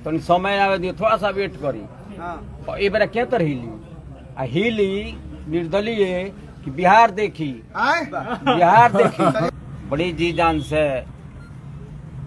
तो समय आवे दियो, थोड़ा सा वेट करी। और ये बेरा क्या तरह हिली निर्दलीय कि बिहार देखी, बिहार देखी। बड़ी जी जान से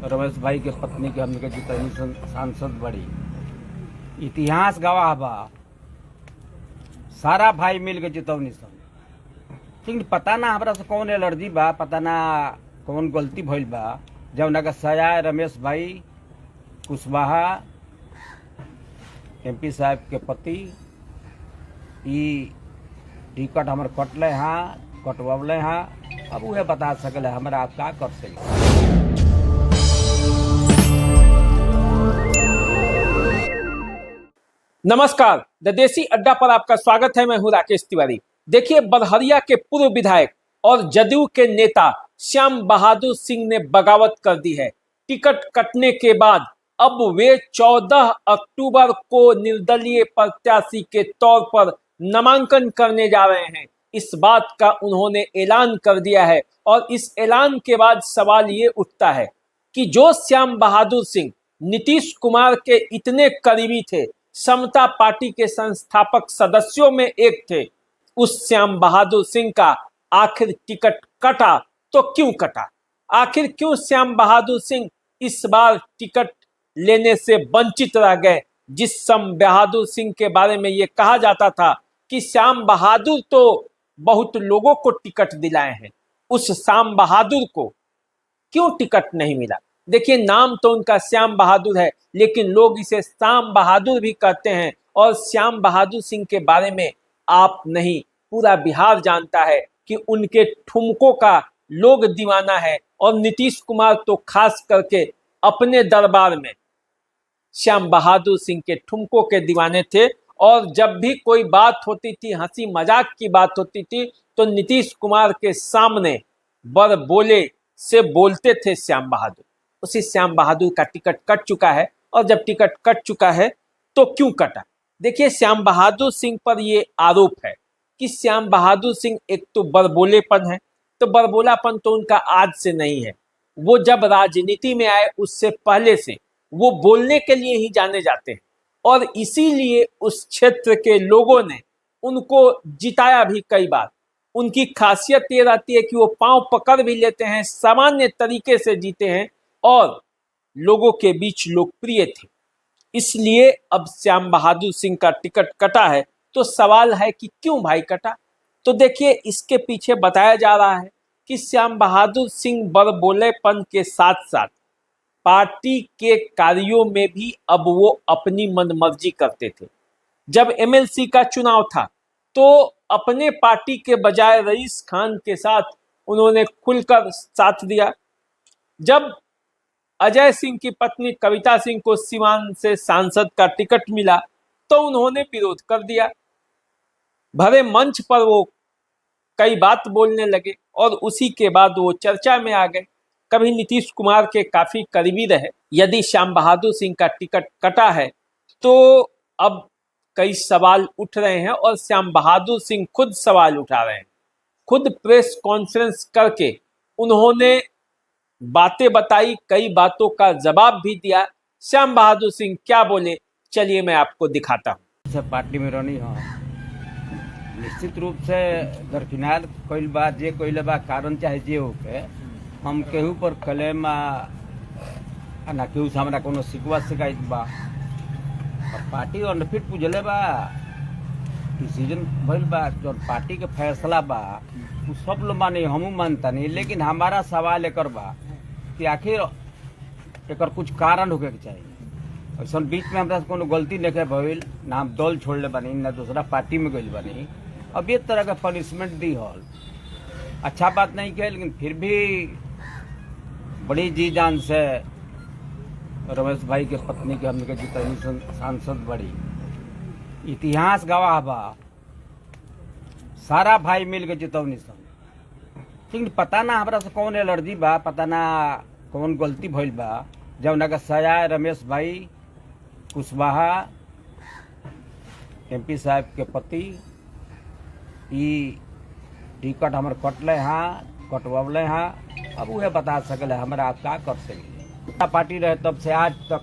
रमेश भाई के पत्नी के हमने जितनी सांसद बड़ी इतिहास गवाह बा, सारा भाई मिल के जितौनी सब। लेकिन पता ना हमरा से कौन एलर्जी बा, पता ना कौन गलती भइल बा, जब का सजाए रमेश भाई कुशवाहा एमपी साहब के पति टिकट हमर कटले हाँ, कटवले हाँ। अब वह बता सकले हमरा आप का कर सके। नमस्कार, द देसी अड्डा पर आपका स्वागत है। मैं हूं राकेश तिवारी। देखिए, बरहरिया के पूर्व विधायक और जदयू के नेता श्याम बहादुर सिंह ने बगावत कर दी है। टिकट कटने के बाद अब वे 14 अक्टूबर को निर्दलीय प्रत्याशी के तौर पर नामांकन करने जा रहे हैं। इस बात का उन्होंने ऐलान कर दिया है और इस ऐलान के बाद सवाल ये उठता है कि जो श्याम बहादुर सिंह नीतीश कुमार के इतने करीबी थे, समता पार्टी के संस्थापक सदस्यों में एक थे, उस श्याम बहादुर सिंह का आखिर टिकट कटा तो क्यों कटा? आखिर क्यों श्याम बहादुर सिंह इस बार टिकट लेने से वंचित रह गए? जिस श्याम बहादुर सिंह के बारे में ये कहा जाता था कि श्याम बहादुर तो बहुत लोगों को टिकट दिलाए हैं, उस श्याम बहादुर को क्यों टिकट नहीं मिला? देखिए, नाम तो उनका श्याम बहादुर है, लेकिन लोग इसे श्याम बहादुर भी कहते हैं। और श्याम बहादुर सिंह के बारे में आप नहीं, पूरा बिहार जानता है कि उनके ठुमकों का लोग दीवाना है। और नीतीश कुमार तो खास करके अपने दरबार में श्याम बहादुर सिंह के ठुमकों के दीवाने थे। और जब भी कोई बात होती थी, हंसी मजाक की बात होती थी, तो नीतीश कुमार के सामने बर बोले से बोलते थे श्याम बहादुर। उसी श्याम बहादुर का टिकट कट चुका है। और जब टिकट कट चुका है तो क्यों कटा? देखिए, श्याम बहादुर सिंह पर ये आरोप है कि श्याम बहादुर सिंह एक तो बरबोलेपन है, तो बरबोलापन तो उनका आज से नहीं है। वो जब राजनीति में आए उससे पहले से वो बोलने के लिए ही जाने जाते हैं। और इसीलिए उस क्षेत्र के लोगों ने उनको जिताया भी कई बार। उनकी खासियत ये रहती है कि वो पांव पकड़ भी लेते हैं, सामान्य तरीके से जीते हैं और लोगों के बीच लोकप्रिय थे। इसलिए अब श्याम बहादुर सिंह का टिकट कटा है। तो सवाल है कि क्यों भाई कटा? तो देखिए, इसके पीछे बताया जा रहा है कि श्याम बहादुर सिंह बरबोलेपन के साथ साथ पार्टी के कार्यों में भी अब वो अपनी मनमर्जी करते थे। जब एमएलसी का चुनाव था तो अपने पार्टी के बजाय रईस खान के साथ उन्होंने खुलकर साथ दिया। जब अजय सिंह की पत्नी कविता सिंह को सीवान से सांसद का टिकट मिला तो उन्होंने विरोध कर दिया। भरे मंच पर वो कई बात बोलने लगे और उसी के बाद वो चर्चा में आ गए। कभी नीतीश कुमार के काफी करीबी रहे। यदि श्याम बहादुर सिंह का टिकट कटा है तो अब कई सवाल उठ रहे हैं और श्याम बहादुर सिंह खुद सवाल उठा रहे हैं। खुद प्रेस कॉन्फ्रेंस करके उन्होंने बातें बताई, कई बातों का जवाब भी दिया। श्याम बहादुर सिंह क्या बोले, चलिए मैं आपको दिखाता हूँ। पार्टी में रहनी हाँ, निश्चित रूप से दरकिनार कोई बात जे कोई बा कारण चाहे जे होके हम केहू पर क्लेम ना केहू से हमरा कोनो शिकवा शिकायत बा। और पार्टी अनफिट पूजले बा, डिसीजन भइल बा, जो पार्टी के फैसला बा वो सब लोग माने, हमू मानता नहीं। लेकिन हमारा सवाल एकर बा कि आखिर एकर कुछ कारण होके के चाहिए। ऐसा बीच में हमरा से कोनो गलती नहीं भइल, ना हम दल छोड़ले बानी, ना दूसरा पार्टी में गइल बानी। अब ये तरह का पनिशमेंट दी हल अच्छा बात नहीं किया, लेकिन फिर भी बड़ी जी जान से रमेश भाई के पत्नी के हमने जितनी सांसद बड़ी इतिहास गवाह बा, सारा भाई मिल के जितौनी सब। लेकिन पता ना हमरा से कौन एलर्जी बा, पता ना कौन गलती भइल बा, जब का सजाए रमेश भाई कुशवाहा एमपी साहब के पति टिकट हमर कटले हाँ, कटवले हाँ। अब वह बता सकले हमरा आप का कर सके। पार्टी रहे तब से आज तक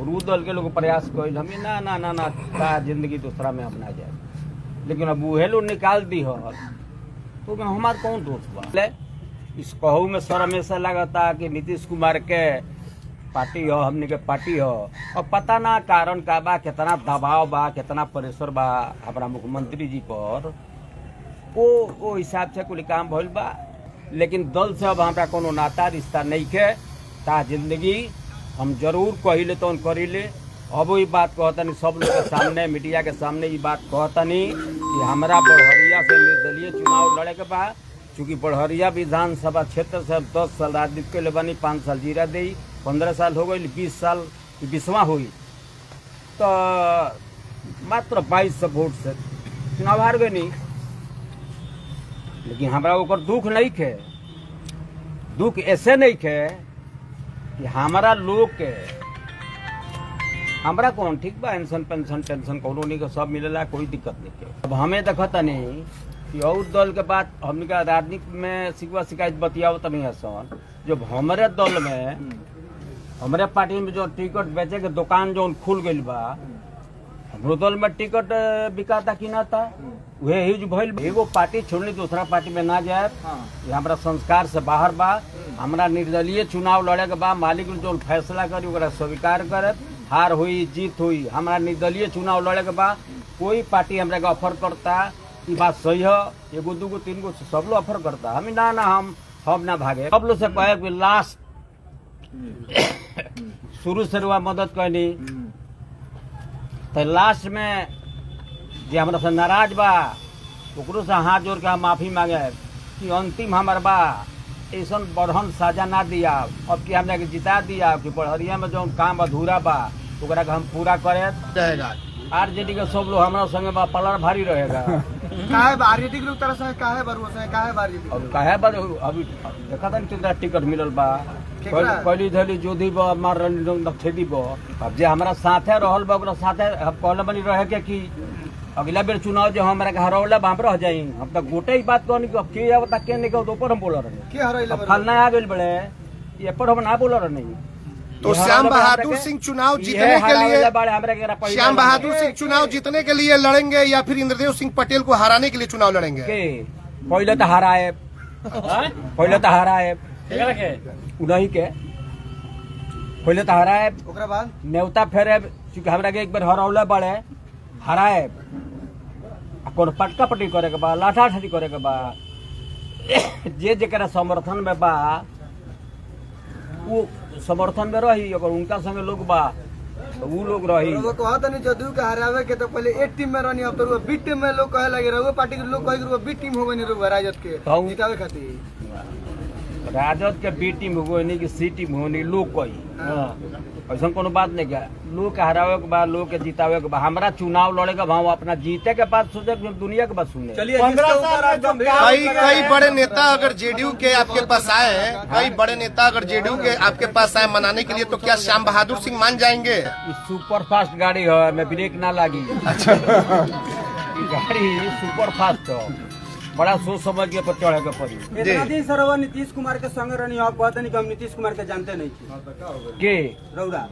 और उ दल के लोग प्रयास कइल हमें ना ना ना ना का जिंदगी दूसरा में अपना जाए, लेकिन अब उहे लोग निकाल दी हो तो में हमार कौन दोष बा। इस कहू में सर हमेशा लगता कि नीतीश कुमार के पार्टी हो, हमने के पार्टी हो, और पता ना कारण का बा, कितना दबाव बा, कितना प्रेशर बा हमारा मुख्यमंत्री जी पर, वो हिसाब से कुल काम भइल बा। लेकिन दल से अब हमारा कोनो नाता रिश्ता नहीं के, ता जिंदगी हम जरूर कहिले तो करीले। अब ये बात कहतनी सब लोग के सामने, मीडिया के सामने ये बात कहतनी कि हमारा बड़हरिया से निर्दलीय चुनाव लड़े के बा। चूँकि बड़हरिया विधानसभा क्षेत्र से 10 साल राजनीति के लिए बनी, 5 साल जीरा दी, 15 साल हो गई, 20 साल 20वां हुई, तो मात्र 22 वोट से चुनाव हार गए नहीं। लेकिन हमारा ऊपर दुख नहीं खे, दुख ऐसे नहीं खे कि हमारा लोग के, हमारा कौन ठीक बा, पेंशन पेंशन टेंशन कोनो नहीं के सब मिलेला, कोई दिक्कत नहीं के। अब हमें देखता नहीं कि और दल के बात हमने का राजनीति में शिकवा शिकायत बतियावत नहीं है सन। जब हमारे दल में, हमारे पार्टी में जो टिकट बेचे के दुकान जो खुल गई बा, हमरो दल में टिकट बिकाता कि ना था, वह यूज भइल। एगो पार्टी छोड़नी दूसरा पार्टी में ना जाए, ये हमारा संस्कार से बाहर बा। हमारा निर्दलीय चुनाव लड़े के बा, मालिक जो फैसला करी ओकरा स्वीकार करे, हार हुई जीत हुई, हमारा निर्दलीय चुनाव लड़े के बा। कोई पार्टी हमरा के ऑफर करता, ये बात सही है, एगो दूगो तीन गो सब लोग ऑफर करता, हमें ना ना हम ना भागे। सब लोग से कहे कि लास्ट शुरू से रुआ मदद करनी, तो लास्ट में जे हमरा से नाराज बा ओकरो से हाथ जोड़ के हम माफी मांगे कि अंतिम हमार बा ऐसा बढ़न साजा ना दिया, अब कि हमरा के जिता दिया कि बड़हरिया में जो काम अधूरा बा ओकरा के हम पूरा करे रहेगा। आरजेडी के सब लोग हमारा संगे बा, पलर भारी रहेगा। काहे आरजेडी के लोग तरह से काहे भरोसा है, काहे आरजेडी अब काहे बार अभी देखा था कितना टिकट मिलल बा, पहली धली जोधी बा मार नखेदी बा। अब जे हमारा साथे रहल बा ओकरा साथे हम कहले बनी रहे के कि अगला बेर चुनाव जो हमारा के हरौला बा हम रह जाई। हम तो गोटे ही बात कहनी कि अब के आवता के नहीं कहू, तो ऊपर हम बोल रहे के हरैला फलना आ गइल बड़े, ये पर हम ना बोल रहे नहीं। तो श्याम बहादुर सिंह चुनाव जीतने के लिए, श्याम बहादुर सिंह चुनाव जीतने के लिए लड़ेंगे या फिर इंद्रदेव सिंह पटेल को हराने के लिए चुनाव लड़ेंगे? पहले तो हराए, पहले तो हराए उन्हीं के, पहले तो हराए ओकरा बाद न्योता फेरे, चूंकि हमरा के एक बार हरौला बड़े हराए, कोनो पटका पटी करे के बा, लाठा ठाठी करे के बा, जे जेकरा समर्थन में बा वो समर्थन में रही, अगर उनका संगे लोग बा तो वो लोग रही। वो कहत नहीं जदयू के हरावे के तो पहले एक टीम में रहनी, अब तो बी टीम में लोग कहे लगे रहो, पार्टी के लोग कहे बी टीम हो गई रहो राजद के जितावे खातिर। राजद के बी टीम हो गई नहीं कि सी टीम हो नहीं, लोग कही ऐसा कोनो बात नहीं क्या। लोग के हरावे के बाद, लोग के जितावे के बाद, हमारा चुनाव लड़े के भाव अपना जीते के बाद सोचे दुनिया के बाद सुने। कई बड़े नेता अगर जेडीयू के आपके पास आए, कई बड़े नेता अगर जेडीयू के आपके पास आए मनाने के लिए, तो क्या श्याम बहादुर सिंह मान जाएंगे? ये सुपर फास्ट गाड़ी है, मैं ब्रेक ना लागी। अच्छा गाड़ी सुपर फास्ट हो, बड़ा सोच समझ के पर चढ़े के पड़ी। इतना दिन सर वो नीतीश कुमार के संग रहनी, आप कहते नहीं कि हम नीतीश कुमार के जानते नहीं के रौरा।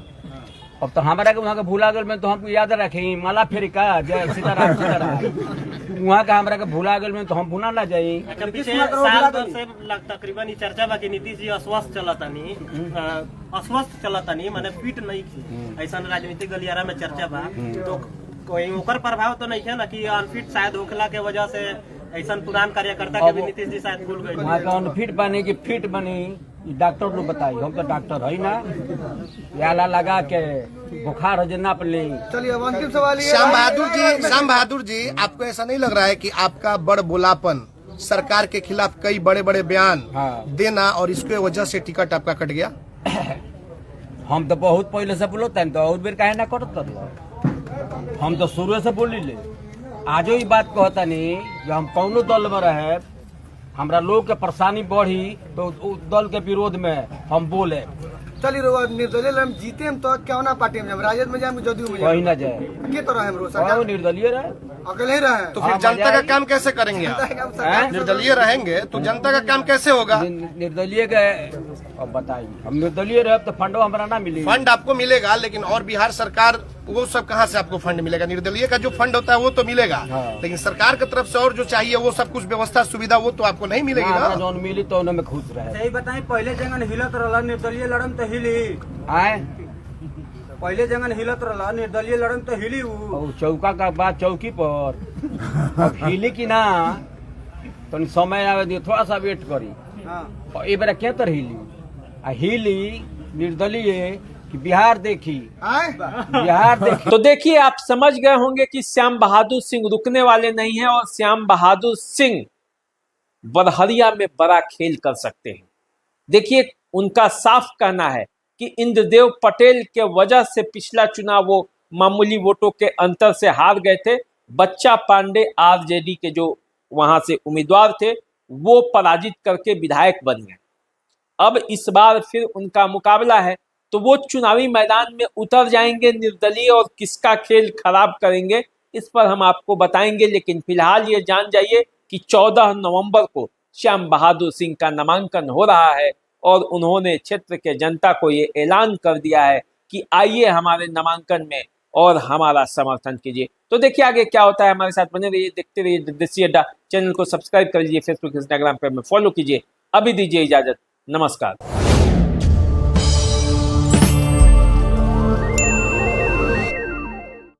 अब तो हमारा के वहाँ के भूला गल में तो हमको याद रखे माला फेरी का जय सीताराम सीताराम, वहाँ का हमारा के भूला गल में तो हम भूला ना जाये। साल भर से तकरीबन चर्चा बा कि नीतीश जी अस्वस्थ चलतानी, अस्वस्थ चलतानी, माने फिट नहीं थी, ऐसा राजनीतिक गलियारा में चर्चा बा। तो कोई ओकर प्रभाव तो नहीं है ना कि अनफिट शायद होखला के वजह से ऐसा पुरान कार्यकर्ता के भी नीतीश जी शायद भूल गए। वहाँ का अनफिट बनी कि फिट बनी, डॉक्टर लोग बताई, हम तो डॉक्टर है ना, याला लगा के बुखार हो नाप ली। चलिए अब अंतिम सवाल ये, श्याम बहादुर जी आपको ऐसा नहीं लग रहा है कि आपका बड़ बोलापन, सरकार के खिलाफ कई बड़े बड़े बयान देना और इसके वजह से टिकट आपका कट गया? हम तो बहुत पहले से बोलते हैं, तो और बेर काहे ना करत, हम तो शुरू से बोली ले। आजो ही बात कहता नहीं कि हम कौनो दल में रहे, हमरा लोग के परेशानी बढ़ी तो दल के विरोध में हम बोले। चलिए रहुआ निर्दलीय हम जीते हम तो क्या ना पार्टी में राजद में जाए, जदयू में कहीं ना जाए, के तरह हम निर्दलीय रहे, अकेले ही रहे तो फिर जनता का काम कैसे करेंगे? निर्दलीय रहेंगे तो जनता का काम कैसे होगा? निर्दलीय के अब बताइए, हम निर्दलीय रहे तो फंडो हमारा ना मिले। फंड आपको मिलेगा, लेकिन और बिहार सरकार वो सब कहाँ से आपको फंड मिलेगा? निर्दलीय का जो फंड होता है वो तो मिलेगा, हाँ। लेकिन सरकार की तरफ से और जो चाहिए वो सब कुछ व्यवस्था सुविधा वो तो आपको नहीं मिलेगी ना। जो मिली तो उनमें खुश रहे। सही बताई, पहले जंगन हिलत रहला निर्दलीय लड़म तो हिली, आए पहले जंगन हिलत रहला निर्दलीय लड़म तो हिली। और चौका का बात चौकी पर अब हिली की ना, तो समय आवे दियो, थोड़ा सा वेट करी। और ये बेरा क्या तर हिली आ हिली निर्दलीय कि बिहार देखी, बिहार देखी। तो देखिए, आप समझ गए होंगे कि श्याम बहादुर सिंह रुकने वाले नहीं हैं और श्याम बहादुर सिंह बरहरिया में बड़ा खेल कर सकते हैं। देखिए, उनका साफ कहना है कि इंद्रदेव पटेल के वजह से पिछला चुनाव वो मामूली वोटों के अंतर से हार गए थे। बच्चा पांडे आरजेडी के जो वहां से उम्मीदवार थे वो पराजित करके विधायक बन गए। अब इस बार फिर उनका मुकाबला है, तो वो चुनावी मैदान में उतर जाएंगे निर्दलीय और किसका खेल खराब करेंगे इस पर हम आपको बताएंगे। लेकिन फिलहाल ये जान जाइए कि 14 नवंबर को श्याम बहादुर सिंह का नामांकन हो रहा है और उन्होंने क्षेत्र के जनता को ये ऐलान कर दिया है कि आइए हमारे नामांकन में और हमारा समर्थन कीजिए। तो देखिए आगे क्या होता है, हमारे साथ बने रहिए, देखते रहिए देसी अड्डा। चैनल को सब्सक्राइब कर लीजिए, फेसबुक इंस्टाग्राम पर फॉलो कीजिए। अभी दीजिए इजाजत, नमस्कार।